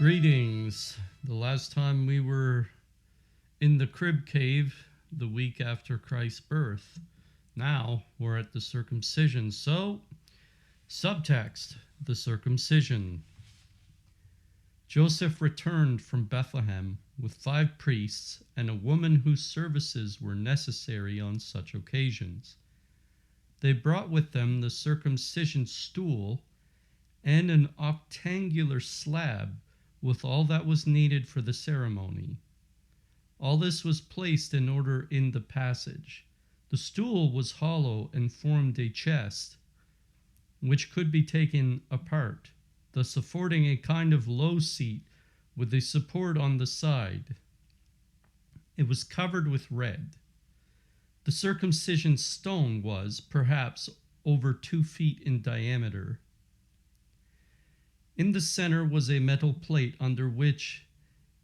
Greetings. The last time we were in the crib cave the week after Christ's birth. Now we're at the circumcision. So, subtext, the circumcision. Joseph returned from Bethlehem with 5 priests and a woman whose services were necessary on such occasions. They brought with them the circumcision stool and an octangular slab with all that was needed for the ceremony. All this was placed in order in the passage. The stool was hollow and formed a chest, which could be taken apart, thus affording a kind of low seat with a support on the side. It was covered with red. The circumcision stone was, perhaps, over 2 feet in diameter. In the center was a metal plate under which,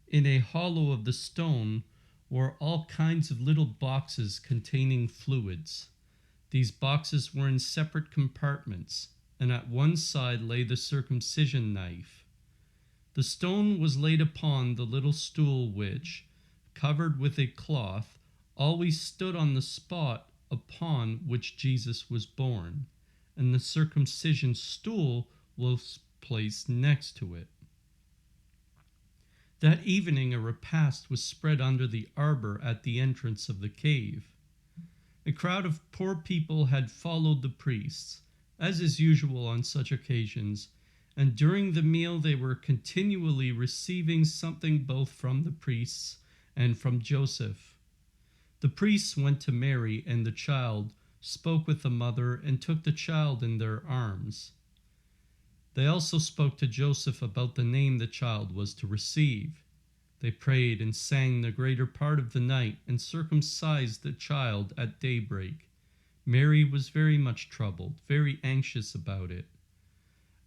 in a hollow of the stone, were all kinds of little boxes containing fluids. These boxes were in separate compartments, and at one side lay the circumcision knife. The stone was laid upon the little stool which, covered with a cloth, always stood on the spot upon which Jesus was born, and the circumcision stool was placed next to it. That evening a repast was spread under the arbor at the entrance of the cave. A crowd of poor people had followed the priests, as is usual on such occasions, and during the meal they were continually receiving something both from the priests and from Joseph. The priests went to Mary and the child, spoke with the mother, and took the child in their arms. They also spoke to Joseph about the name the child was to receive. They prayed and sang the greater part of the night and circumcised the child at daybreak. Mary was very much troubled, very anxious about it.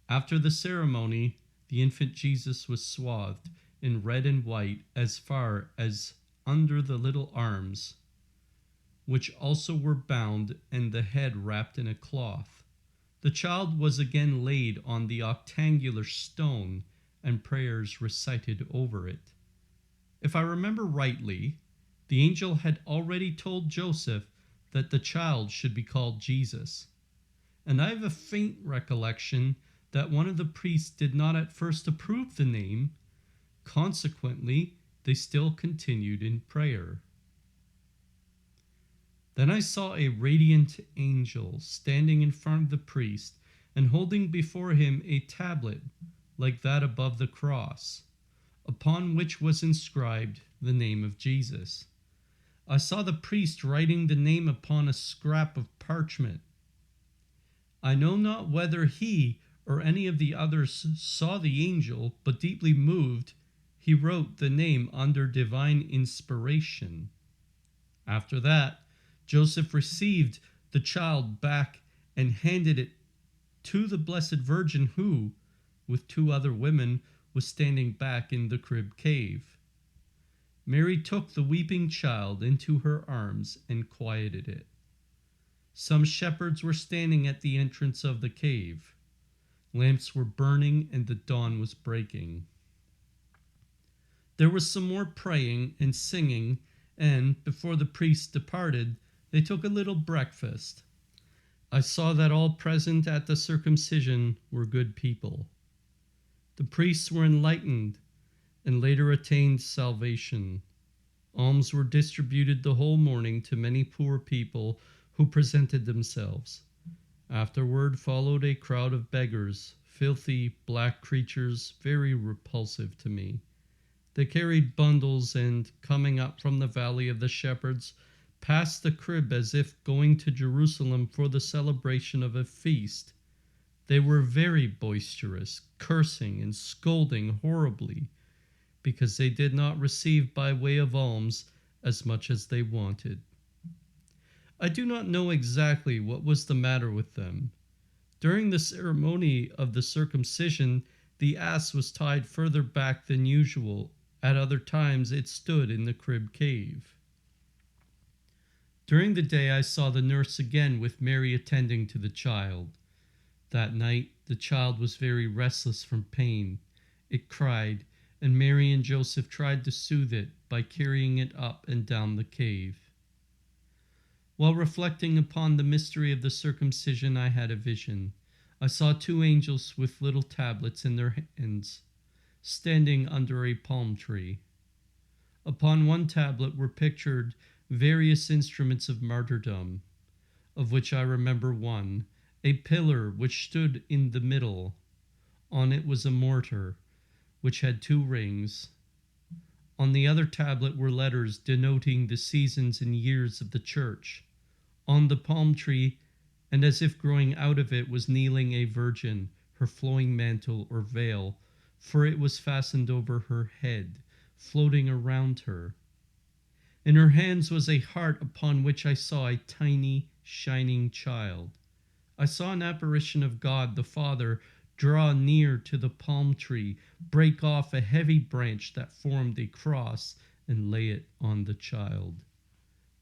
After the ceremony, the infant Jesus was swathed in red and white as far as under the little arms, which also were bound, and the head wrapped in a cloth. The child was again laid on the octangular stone, and prayers recited over it. If I remember rightly, the angel had already told Joseph that the child should be called Jesus. And I have a faint recollection that one of the priests did not at first approve the name. Consequently, they still continued in prayer. Then I saw a radiant angel standing in front of the priest and holding before him a tablet like that above the cross, upon which was inscribed the name of Jesus. I saw the priest writing the name upon a scrap of parchment. I know not whether he or any of the others saw the angel, but deeply moved, he wrote the name under divine inspiration. After that, Joseph received the child back and handed it to the Blessed Virgin who, with 2 other women, was standing back in the crib cave. Mary took the weeping child into her arms and quieted it. Some shepherds were standing at the entrance of the cave. Lamps were burning and the dawn was breaking. There was some more praying and singing, and, before the priests departed, they took a little breakfast. I saw that all present at the circumcision were good people. The priests were enlightened and later attained salvation. Alms were distributed the whole morning to many poor people who presented themselves. Afterward followed a crowd of beggars, filthy black creatures, very repulsive to me. They carried bundles and, coming up from the valley of the shepherds, passed the crib as if going to Jerusalem for the celebration of a feast. They were very boisterous, cursing and scolding horribly, because they did not receive by way of alms as much as they wanted. I do not know exactly what was the matter with them. During the ceremony of the circumcision, the ass was tied further back than usual. At other times it stood in the crib cave. During the day I saw the nurse again with Mary attending to the child. That night the child was very restless from pain. It cried, and Mary and Joseph tried to soothe it by carrying it up and down the cave. While reflecting upon the mystery of the circumcision, I had a vision. I saw two angels with little tablets in their hands, standing under a palm tree. Upon one tablet were pictured various instruments of martyrdom, of which I remember one, a pillar which stood in the middle. On it was a mortar, which had 2 rings. On the other tablet were letters denoting the seasons and years of the church. On the palm tree, and as if growing out of it, was kneeling a virgin, her flowing mantle or veil, for it was fastened over her head, floating around her. In her hands was a heart upon which I saw a tiny, shining child. I saw an apparition of God the Father draw near to the palm tree, break off a heavy branch that formed a cross, and lay it on the child.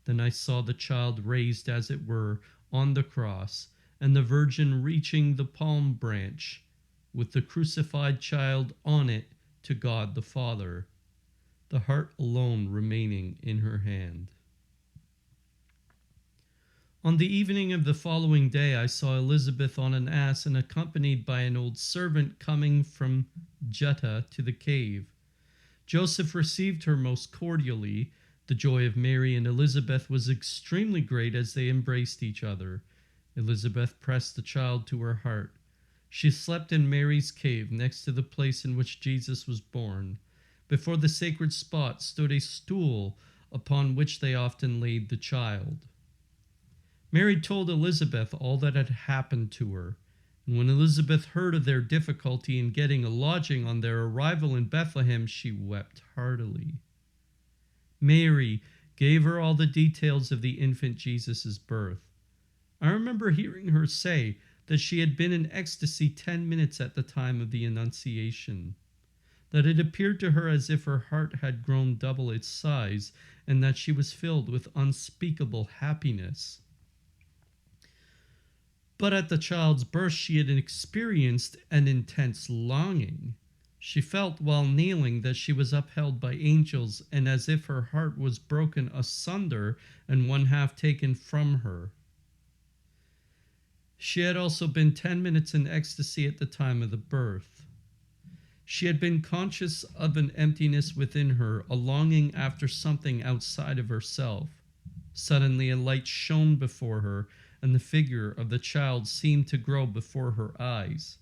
Then I saw the child raised, as it were, on the cross, and the Virgin reaching the palm branch, with the crucified child on it, to God the Father, the heart alone remaining in her hand. On the evening of the following day, I saw Elizabeth on an ass and accompanied by an old servant coming from Jutta to the cave. Joseph received her most cordially. The joy of Mary and Elizabeth was extremely great as they embraced each other. Elizabeth pressed the child to her heart. She slept in Mary's cave next to the place in which Jesus was born. Before the sacred spot stood a stool upon which they often laid the child. Mary told Elizabeth all that had happened to her, and when Elizabeth heard of their difficulty in getting a lodging on their arrival in Bethlehem, she wept heartily. Mary gave her all the details of the infant Jesus' birth. I remember hearing her say that she had been in ecstasy 10 minutes at the time of the Annunciation, that it appeared to her as if her heart had grown double its size, and that she was filled with unspeakable happiness. But at the child's birth she had experienced an intense longing. She felt while kneeling that she was upheld by angels, and as if her heart was broken asunder and one half taken from her. She had also been 10 minutes in ecstasy at the time of the birth. She had been conscious of an emptiness within her, a longing after something outside of herself. Suddenly a light shone before her, and the figure of the child seemed to grow before her eyes.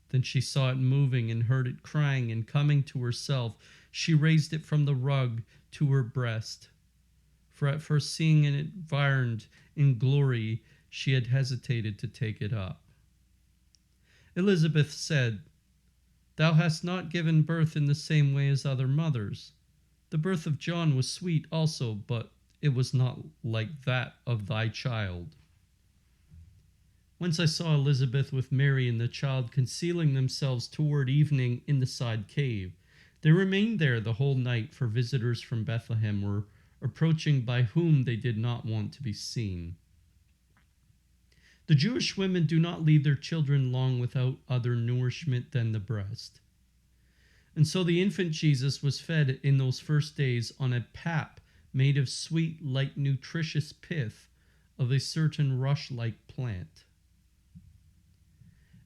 Then she saw it moving and heard it crying, and coming to herself, she raised it from the rug to her breast. For at first seeing it environed in glory, she had hesitated to take it up. Elizabeth said, "Thou hast not given birth in the same way as other mothers. The birth of John was sweet also, but it was not like that of thy child." Once I saw Elizabeth with Mary and the child concealing themselves toward evening in the side cave. They remained there the whole night, for visitors from Bethlehem were approaching by whom they did not want to be seen. The Jewish women do not leave their children long without other nourishment than the breast. And so the infant Jesus was fed in those first days on a pap made of sweet, light, nutritious pith of a certain rush-like plant.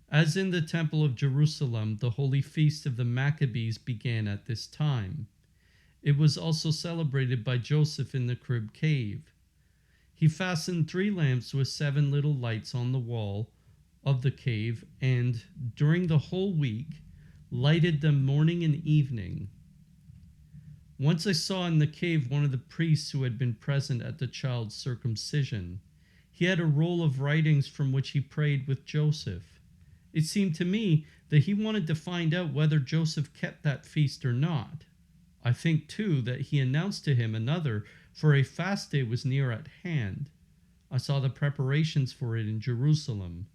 As in the Temple of Jerusalem, the holy feast of the Maccabees began at this time. It was also celebrated by Joseph in the crib cave. He fastened 3 lamps with 7 little lights on the wall of the cave, and during the whole week lighted them morning and evening. Once I saw in the cave one of the priests who had been present at the child's circumcision. He had a roll of writings from which he prayed with Joseph. It seemed to me that he wanted to find out whether Joseph kept that feast or not. I think, too, that he announced to him another, for a fast day was near at hand. I saw the preparations for it in Jerusalem.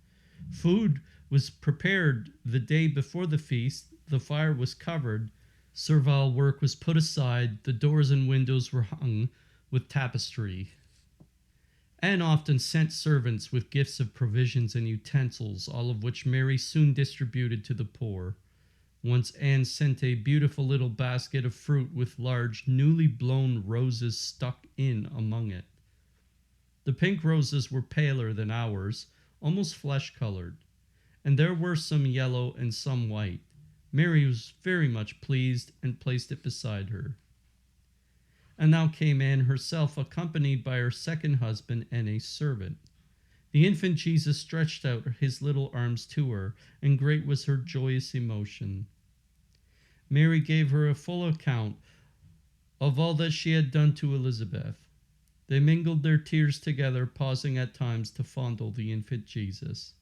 Food was prepared the day before the feast, the fire was covered, servile work was put aside, the doors and windows were hung with tapestry. Anne often sent servants with gifts of provisions and utensils, all of which Mary soon distributed to the poor. Once Anne sent a beautiful little basket of fruit with large, newly blown roses stuck in among it. The pink roses were paler than ours, almost flesh-colored, and there were some yellow and some white. Mary was very much pleased and placed it beside her. And now came Anne herself, accompanied by her second husband and a servant. The infant Jesus stretched out his little arms to her, and great was her joyous emotion. Mary gave her a full account of all that she had done to Elizabeth. They mingled their tears together, pausing at times to fondle the infant Jesus.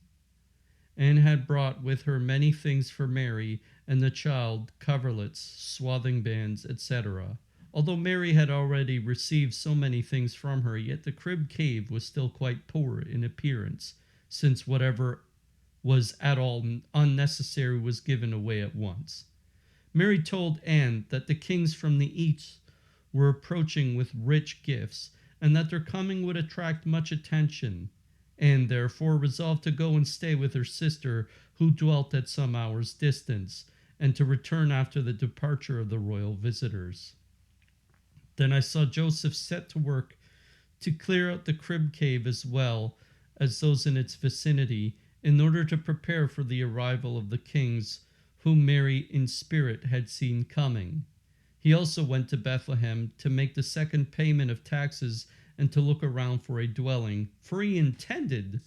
Anne had brought with her many things for Mary and the child, coverlets, swathing bands, etc. Although Mary had already received so many things from her, yet the crib cave was still quite poor in appearance, since whatever was at all unnecessary was given away at once. Mary told Anne that the kings from the east were approaching with rich gifts, and that their coming would attract much attention. Anne therefore resolved to go and stay with her sister, who dwelt at some hours' distance, and to return after the departure of the royal visitors. Then I saw Joseph set to work to clear out the crib cave as well as those in its vicinity, in order to prepare for the arrival of the kings whom Mary in spirit had seen coming. He also went to Bethlehem to make the second payment of taxes and to look around for a dwelling, for he intended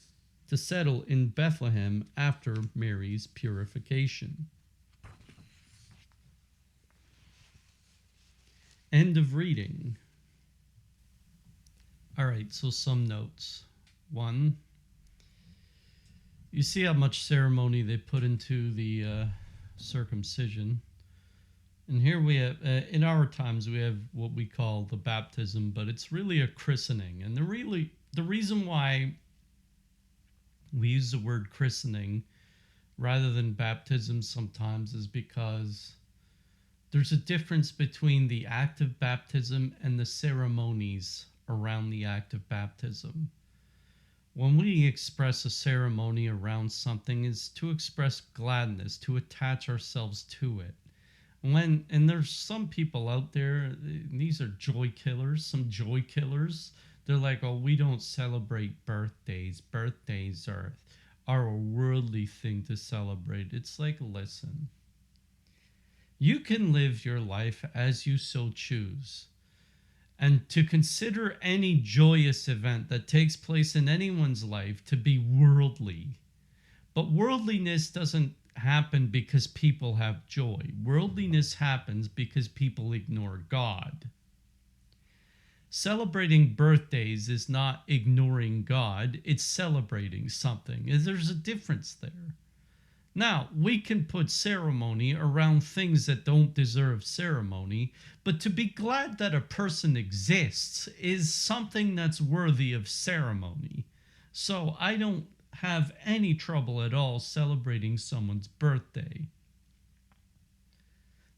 to settle in Bethlehem after Mary's purification. End of reading. All right, so some notes. 1, you see how much ceremony they put into the circumcision. And here we have, in our times, we have what we call the baptism, but it's really a christening. And the reason why we use the word christening rather than baptism sometimes is because there's a difference between the act of baptism and the ceremonies around the act of baptism. When we express a ceremony around something, is to express gladness, to attach ourselves to it. And there's some people out there, these are joy killers, some joy killers. They're like, oh, we don't celebrate birthdays. Birthdays are a worldly thing to celebrate. It's like, listen, you can live your life as you so choose. And to consider any joyous event that takes place in anyone's life to be worldly. But worldliness doesn't happen because people have joy. Worldliness happens because people ignore God. Celebrating birthdays is not ignoring God, it's celebrating something. There's a difference there. Now, we can put ceremony around things that don't deserve ceremony, but to be glad that a person exists is something that's worthy of ceremony. So I don't have any trouble at all celebrating someone's birthday.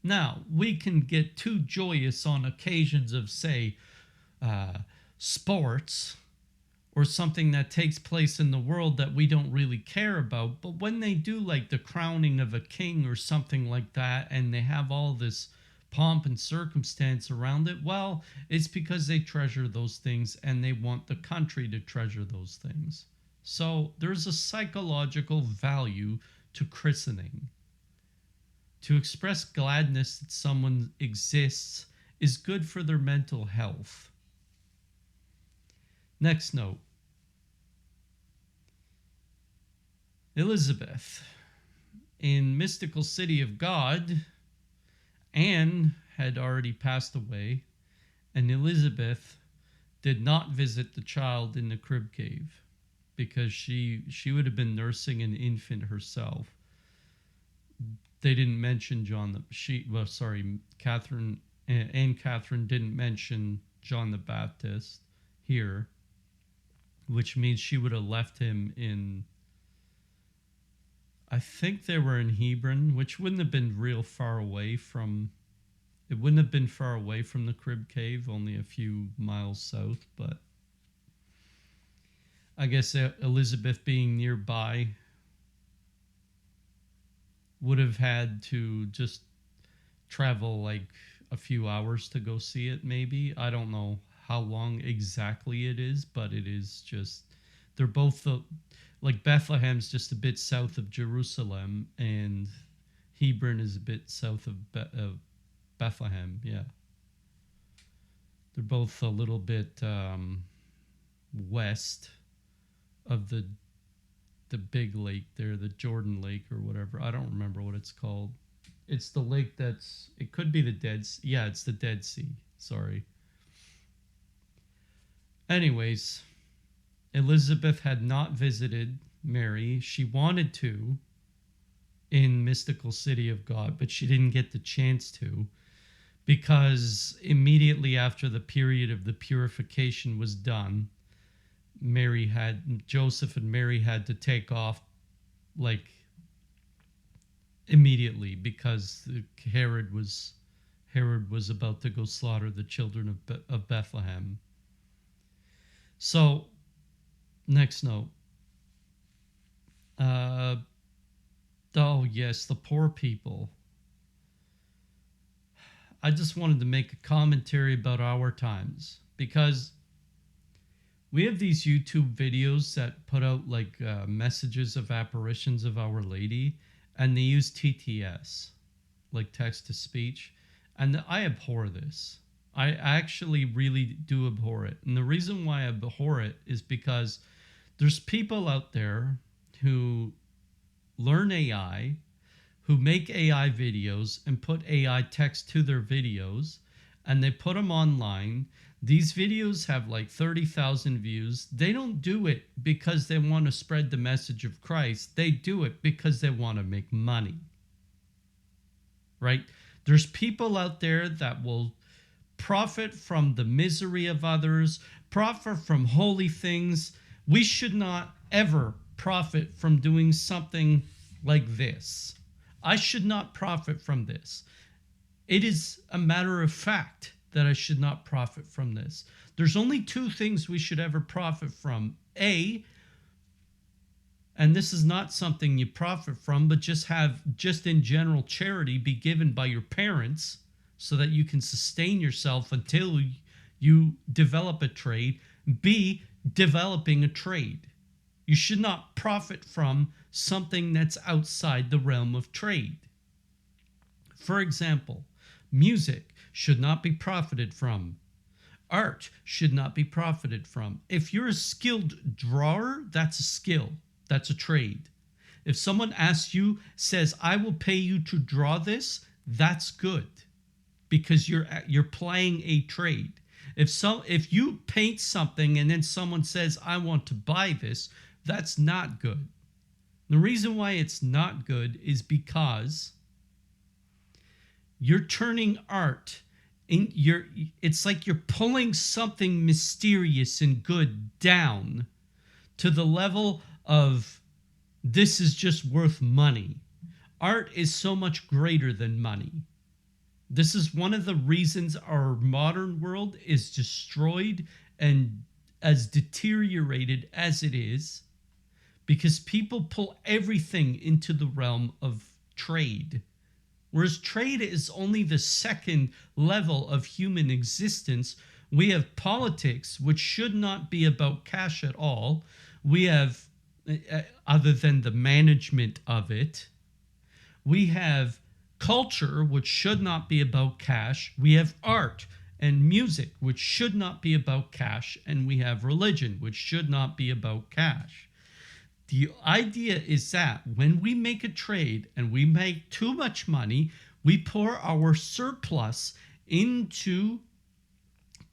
Now, we can get too joyous on occasions of, say, sports, or something that takes place in the world that we don't really care about. But when they do like the crowning of a king or something like that, and they have all this pomp and circumstance around it, well, it's because they treasure those things and they want the country to treasure those things. So there's a psychological value to christening. To express gladness that someone exists is good for their mental health. Next note. Elizabeth. In Mystical City of God, Anne had already passed away, and Elizabeth did not visit the child in the crib cave because she would have been nursing an infant herself. They didn't mention Catherine didn't mention John the Baptist here, which means she would have left him in, I think they were in Hebron, which wouldn't have been real far away from, it wouldn't have been far away from the crib cave, only a few miles south, but I guess Elizabeth being nearby would have had to just travel like a few hours to go see it, maybe. I don't know how long exactly it is, but it is just, they're both like Bethlehem's just a bit south of Jerusalem, and Hebron is a bit south of Bethlehem. Yeah, they're both a little bit west of the big lake there, the Jordan Lake or whatever. I don't remember what it's called. It's the lake that's, it could be the Dead Sea. Yeah, it's the Dead Sea. Sorry. Anyways, Elizabeth had not visited Mary. She wanted to in Mystical City of God, but she didn't get the chance to, because immediately after the period of the purification was done, Joseph and Mary had to take off like immediately, because Herod was about to go slaughter the children of Bethlehem. So, next note. Oh yes, the poor people. I just wanted to make a commentary about our times, because we have these YouTube videos that put out like messages of apparitions of Our Lady, and they use TTS, like text to speech, and I abhor this. I actually really do abhor it. And the reason why I abhor it is because there's people out there who learn AI, who make AI videos and put AI text to their videos, and they put them online. These videos have like 30,000 views. They don't do it because they want to spread the message of Christ. They do it because they want to make money. Right? There's people out there that will profit from the misery of others, profit from holy things. We should not ever profit from doing something like this. I should not profit from this. It is a matter of fact that I should not profit from this. There's only two things we should ever profit from. A, and this is not something you profit from, but just in general charity be given by your parents so that you can sustain yourself until you develop a trade. B, developing a trade. You should not profit from something that's outside the realm of trade. For example, music should not be profited from. Art should not be profited from. If you're a skilled drawer, that's a skill. That's a trade. If someone says, I will pay you to draw this, that's good, because you're playing a trade. If you paint something and then someone says, I want to buy this, that's not good. The reason why it's not good is because you're turning art it's like you're pulling something mysterious and good down to the level of, this is just worth money. Art is so much greater than money. This is one of the reasons our modern world is destroyed and as deteriorated as it is, because people pull everything into the realm of trade. Whereas trade is only the second level of human existence. We have politics, which should not be about cash at all. We have, other than the management of it, we have culture, which should not be about cash. We have art and music, which should not be about cash. And we have religion, which should not be about cash. The idea is that when we make a trade and we make too much money, we pour our surplus into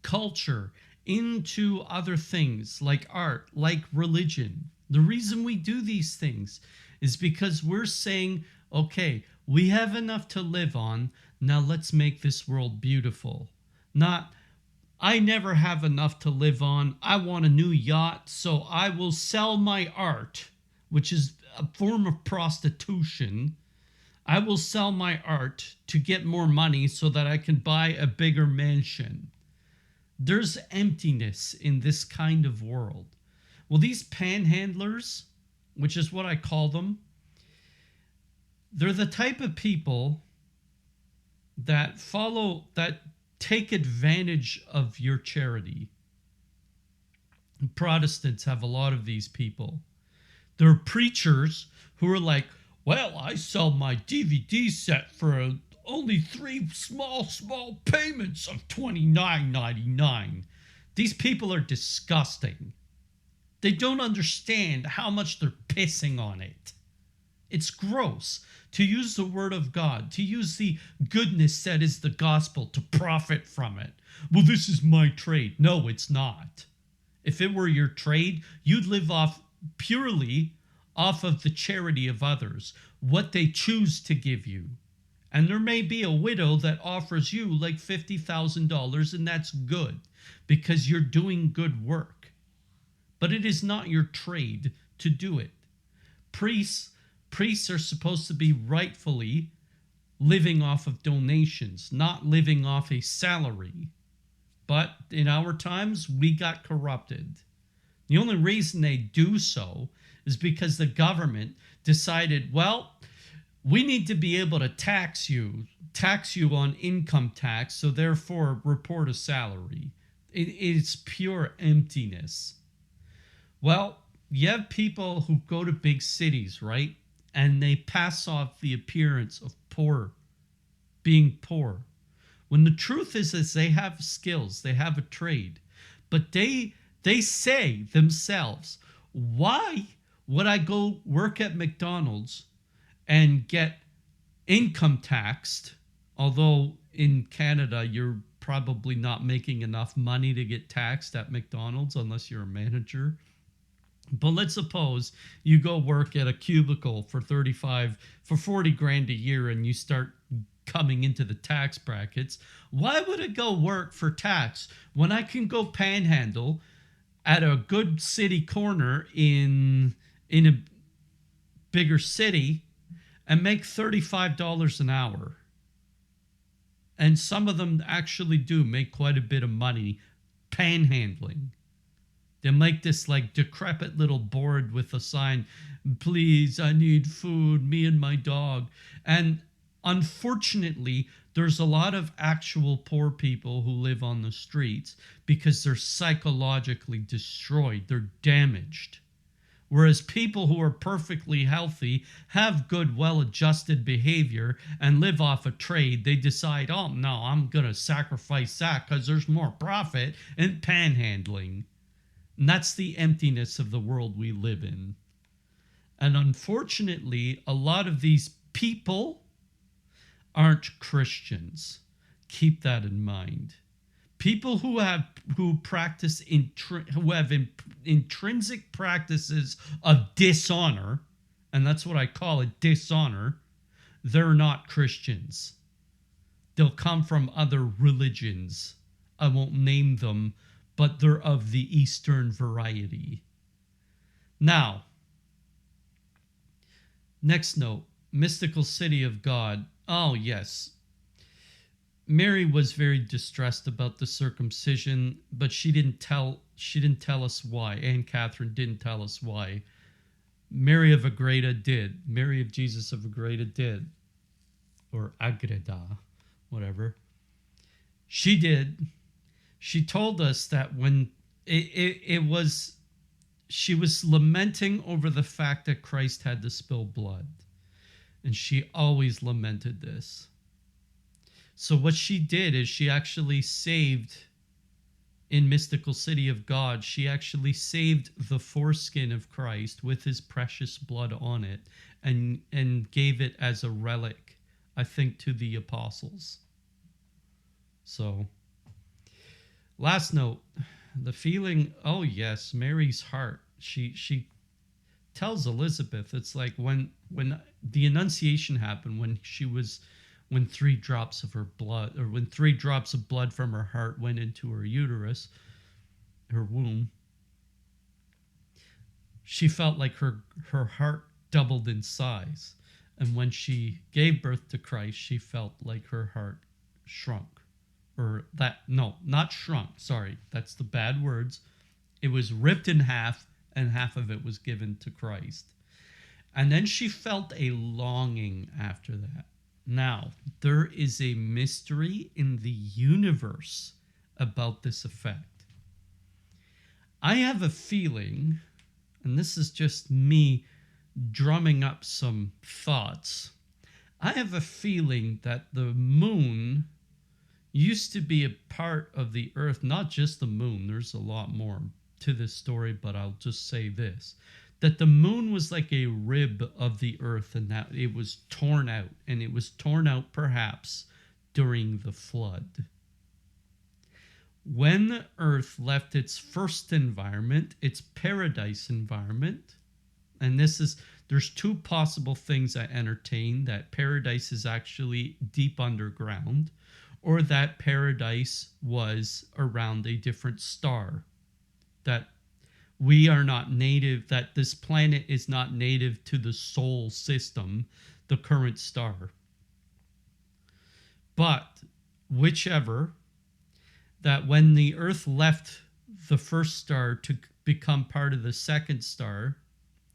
culture, into other things like art, like religion. The reason we do these things is because we're saying, okay, we have enough to live on. Now let's make this world beautiful. Not, I never have enough to live on. I want a new yacht, so I will sell my art, which is a form of prostitution. I will sell my art to get more money so that I can buy a bigger mansion. There's emptiness in this kind of world. Well, these panhandlers, which is what I call them, They're the type of people that take advantage of your charity. Protestants have a lot of these people. There are preachers who are like, well, I sell my DVD set for only three small payments of $29.99. These people are disgusting. They don't understand how much they're pissing on it. It's gross to use the word of God, to use the goodness that is the gospel, to profit from it. Well, this is my trade. No, it's not. If it were your trade, you'd live purely off of the charity of others, what they choose to give you. And there may be a widow that offers you like $50,000, and that's good because you're doing good work. But it is not your trade to do it. Priests are supposed to be rightfully living off of donations, not living off a salary. But in our times, we got corrupted. The only reason they do so is because the government decided, well, we need to be able to tax you on income tax, so therefore report a salary. It's pure emptiness. Well, you have people who go to big cities, right? And they pass off the appearance of being poor. When the truth is they have skills, they have a trade. But they say themselves, why would I go work at McDonald's and get income taxed? Although in Canada, you're probably not making enough money to get taxed at McDonald's unless you're a manager. But let's suppose you go work at a cubicle for 40 grand a year and you start coming into the tax brackets. Why would I go work for tax when I can go panhandle at a good city corner in a bigger city and make $35 an hour? And some of them actually do make quite a bit of money panhandling. They make this like decrepit little board with a sign, please, I need food, me and my dog. And unfortunately, there's a lot of actual poor people who live on the streets because they're psychologically destroyed. They're damaged. Whereas people who are perfectly healthy, have good, well-adjusted behavior, and live off a trade, they decide, oh, no, I'm going to sacrifice that because there's more profit in panhandling. And that's the emptiness of the world we live in. And unfortunately, a lot of these people aren't Christians. Keep that in mind. People who have intrinsic practices of dishonor, and that's what I call it, dishonor, they're not Christians. They'll come from other religions. I won't name them, but they're of the Eastern variety. Now, next note, mystical city of God. Oh, yes. Mary was very distressed about the circumcision, but she didn't tell us why. Anne Catherine didn't tell us why. Mary of Agreda did. Mary of Jesus of Agreda did. Or Agreda, whatever. She did. She told us that when she was lamenting over the fact that Christ had to spill blood. And she always lamented this. So what she did is she actually saved, in Mystical City of God, she actually saved the foreskin of Christ with his precious blood on it and gave it as a relic, I think, to the apostles. So, last note, the feeling, oh yes, Mary's heart. She tells Elizabeth, it's like when the Annunciation happened, when 3 drops of her blood, or when 3 drops of blood from her heart went into her uterus, her womb, she felt like her heart doubled in size. And when she gave birth to Christ, she felt like her heart shrunk. Not shrunk, sorry, that's the bad words. It was ripped in half, and half of it was given to Christ. And then she felt a longing after that. Now, there is a mystery in the universe about this effect. I have a feeling, and this is just me drumming up some thoughts, I have a feeling that the moon used to be a part of the earth, not just the moon, there's a lot more to this story, but I'll just say this, that the moon was like a rib of the earth and that it was torn out, and it was torn out perhaps during the flood. When the earth left its first environment, its paradise environment, and there's two possible things I entertain, that paradise is actually deep underground, or that paradise was around a different star, that we are not native, that this planet is not native to the Sol system, the current star. But whichever, that when the earth left the first star to become part of the second star,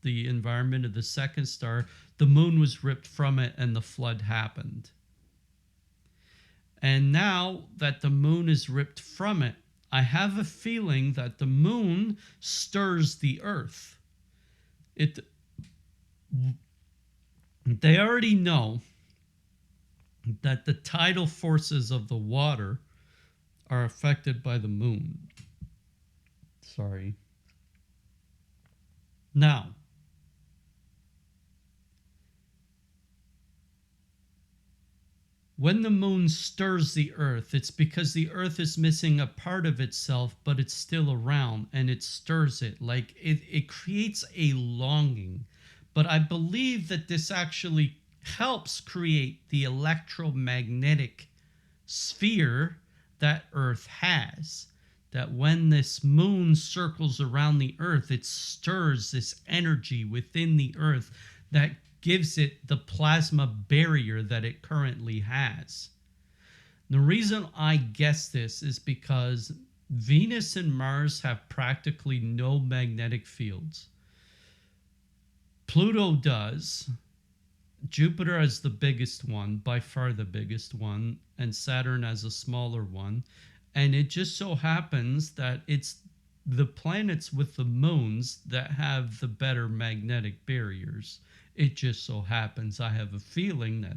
the environment of the second star, the moon was ripped from it and the flood happened. And now that the moon is ripped from it, I have a feeling that the moon stirs the earth. They already know that the tidal forces of the water are affected by the moon. Sorry. Now, when the moon stirs the earth, it's because the earth is missing a part of itself, but it's still around, and it stirs it. Like it creates a longing. But I believe that this actually helps create the electromagnetic sphere that Earth has. That when this moon circles around the earth, it stirs this energy within the earth that gives it the plasma barrier that it currently has. The reason I guess this is because Venus and Mars have practically no magnetic fields. Pluto does. Jupiter has the biggest one, by far the biggest one, and Saturn has a smaller one. And it just so happens that it's the planets with the moons that have the better magnetic barriers. It just so happens, I have a feeling that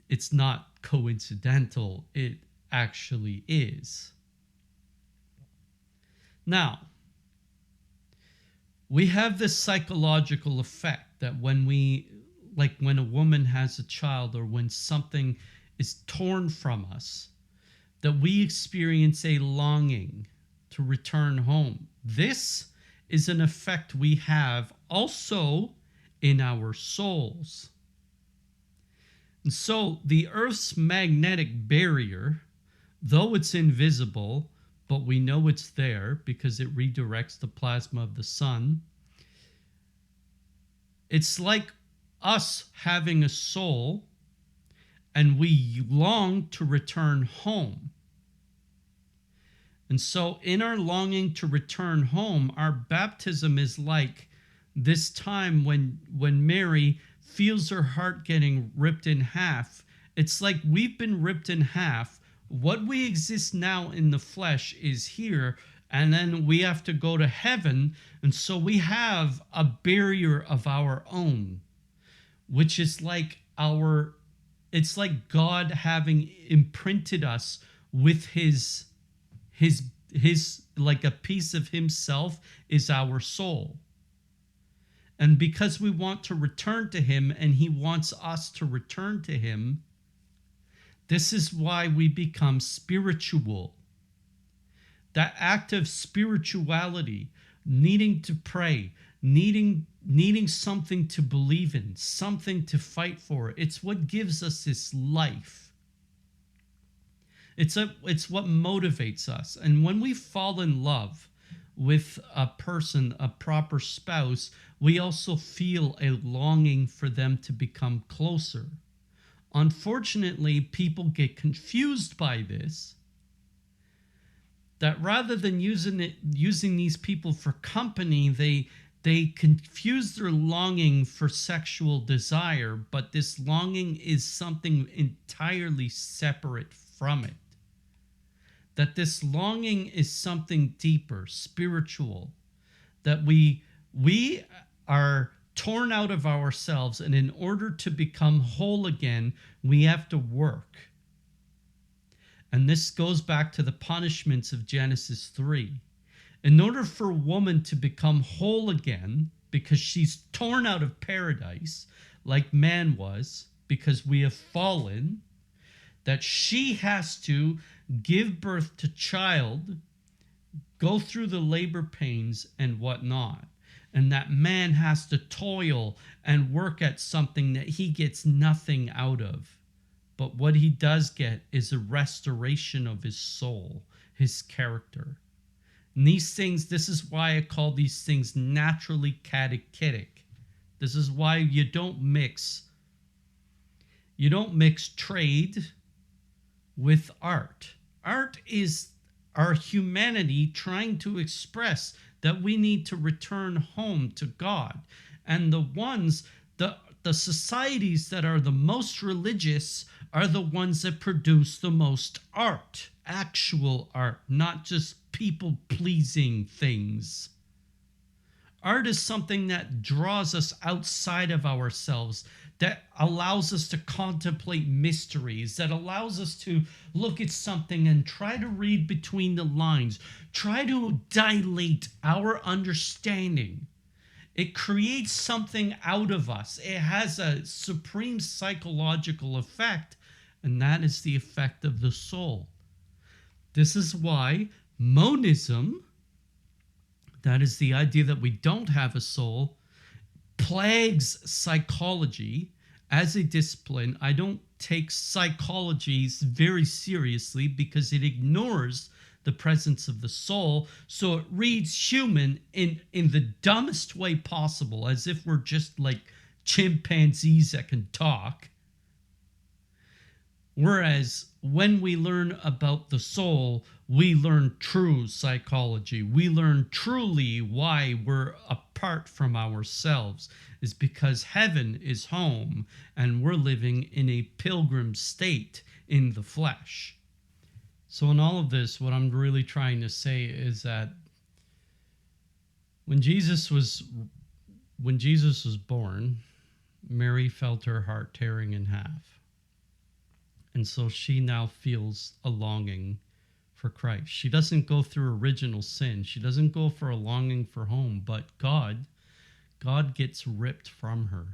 it's not coincidental. It actually is. Now, we have this psychological effect that when a woman has a child, or when something is torn from us, that we experience a longing to return home. This is an effect we have also in our souls. And so the Earth's magnetic barrier, though it's invisible, but we know it's there because it redirects the plasma of the sun, it's like us having a soul, and we long to return home. And so in our longing to return home, our baptism is like this time when Mary feels her heart getting ripped in half. It's like we've been ripped in half. What we exist now in the flesh is here, and then we have to go to heaven. And so we have a barrier of our own, which is like it's like God having imprinted us with his like a piece of himself is our soul. And because we want to return to him, and he wants us to return to him, this is why we become spiritual. That act of spirituality, needing to pray, needing something to believe in, something to fight for, it's what gives us this life. It's what motivates us. And when we fall in love with a person, a proper spouse, we also feel a longing for them to become closer. Unfortunately, people get confused by this, that rather than using these people for company, they confuse their longing for sexual desire, but this longing is something entirely separate from it. That this longing is something deeper, spiritual, that we are torn out of ourselves, and in order to become whole again, we have to work. And this goes back to the punishments of Genesis 3. In order for a woman to become whole again, because she's torn out of paradise, like man was, because we have fallen, that she has to give birth to child, go through the labor pains and whatnot. And that man has to toil and work at something that he gets nothing out of. But what he does get is a restoration of his soul, his character. And these things, this is why I call these things naturally catechetic. This is why you don't mix trade with art. Art is our humanity trying to express that we need to return home to God. And the societies that are the most religious are the ones that produce the most art, actual art, not just people-pleasing things. Art is something that draws us outside of ourselves, that allows us to contemplate mysteries, that allows us to look at something and try to read between the lines, try to dilate our understanding. It creates something out of us. It has a supreme psychological effect, and that is the effect of the soul. This is why monism, that is the idea that we don't have a soul, plagues psychology as a discipline. I don't take psychology very seriously because it ignores the presence of the soul, so it reads human in the dumbest way possible, as if we're just like chimpanzees that can talk. Whereas when we learn about the soul, we learn true psychology. We learn truly why we're apart from ourselves, is because heaven is home and we're living in a pilgrim state in the flesh. So in all of this, what I'm really trying to say is that when Jesus was born, Mary felt her heart tearing in half. And so she now feels a longing for Christ. She doesn't go through original sin. She doesn't go for a longing for home, but God gets ripped from her.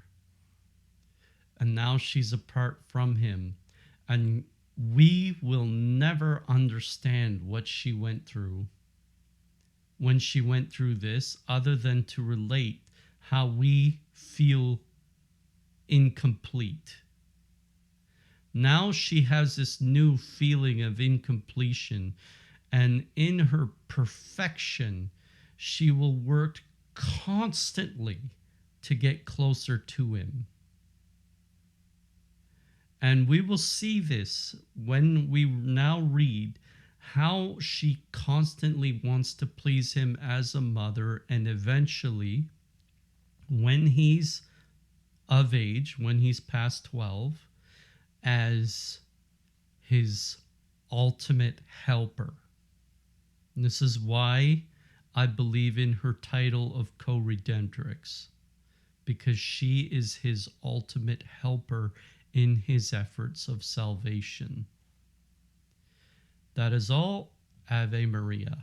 And now she's apart from him. And we will never understand what she went through when she went through this, other than to relate how we feel incomplete. Now she has this new feeling of incompletion, and in her perfection, she will work constantly to get closer to him. And we will see this when we now read how she constantly wants to please him as a mother, and eventually, when he's of age, when he's past 12, as his ultimate helper. And this is why I believe in her title of co-redemptrix, because she is his ultimate helper in his efforts of salvation. That is all. Ave Maria.